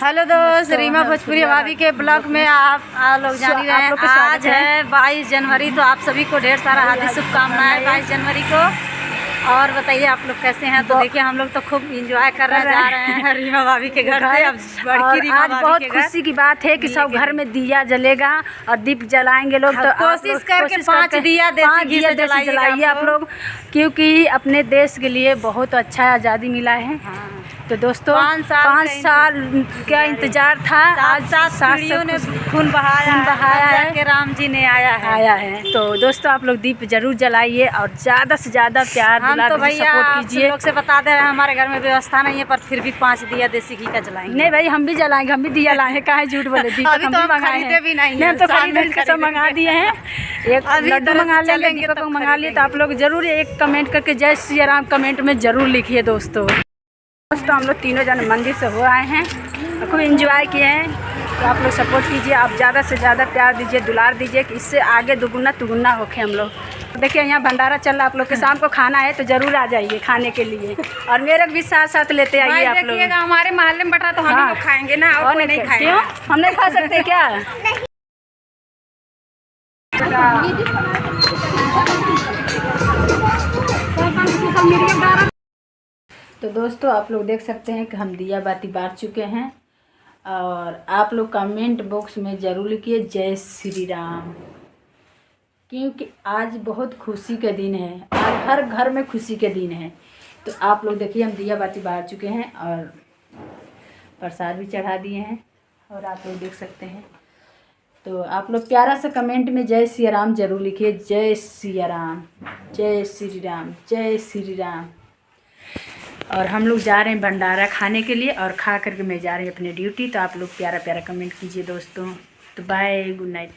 Hello दोस्त, रीमा भोजपुरी भाभी के ब्लॉग में आप लोग जान ही रहे हैं। आज है 22 जनवरी, तो आप सभी को ढेर सारा हार्दिक शुभकामनाएं 22 जनवरी को। और बताइए आप लोग कैसे हैं। तो देखिए हम लोग तो खूब इंजॉय करने जा रहे हैं रीमा भाभी के घर से। अब बड़की रीमा भाभी बहुत खुशी की बात है कि सब घर में दिया जलेगा और दीप जलाएंगे लोग। तो कोशिश करके 5 दिया देसी घी से जलाइए आप लोग, क्योंकि अपने देश के लिए बहुत अच्छा आज़ादी मिला है। तो दोस्तों 5 साल का इंतजार था। आज 7 पीढ़ियों ने खून बहाया है कि राम जी ने आया है। तो दोस्तों आप लोग दीप जरूर जलाइए और ज़्यादा से ज़्यादा प्यार तो भैया सपोर्ट कीजिए। लोग से बता दे रहे हैं हमारे घर में व्यवस्था नहीं है, पर फिर भी 5 दिया देसी घी का जलाएंगे। नहीं भाई, हम भी जलाएंगे, हम भी दिया लाए हैं। कहाँ झूठ बोले, दीप हम भी मंगाए भी नहीं, हम तो खरीद सब मंगा दिए हैं। एक लड्डू मंगा लेंगे, दीपक मंगा लिए। तो आप लोग जरूर एक कमेंट करके जय सिया राम कमेंट में जरूर लिखिए। दोस्तों हम लोग तीनों जन मंदिर से हो आए हैं, खूब इंजॉय किए हैं। तो आप लोग सपोर्ट कीजिए, आप ज़्यादा से ज़्यादा प्यार दीजिए, दुलार दीजिए कि इससे आगे दुगुना तुगुना होके हम लोग। देखिए यहाँ भंडारा चल रहा, आप लोग के शाम को खाना है तो ज़रूर आ जाइए खाने के लिए। और मेरे भी साथ साथ लेते आइए आप लोग। हमारे मोहल्ले में बटा तो हम लोग खाएंगे ना, और कोई नहीं खाएगा। क्यों हम नहीं खा सकते क्या? तो दोस्तों आप लोग देख सकते हैं कि हम दिया बाती बांट चुके हैं। और आप लोग कमेंट बॉक्स में ज़रूर लिखिए जय श्री राम, क्योंकि आज बहुत खुशी का दिन है और हर घर में खुशी के दिन है। तो आप लोग देखिए हम दिया बाती बांट चुके हैं और प्रसाद भी चढ़ा दिए हैं, और आप लोग देख सकते हैं। तो आप लोग प्यारा सा कमेंट में जय सिया राम ज़रूर लिखिए। जय सिया राम, जय श्री राम, जय श्री राम। और हम लोग जा रहे हैं भंडारा खाने के लिए, और खा करके मैं जा रही हूँ अपनी ड्यूटी। तो आप लोग प्यारा प्यारा कमेंट कीजिए दोस्तों। तो बाय, गुड नाइट।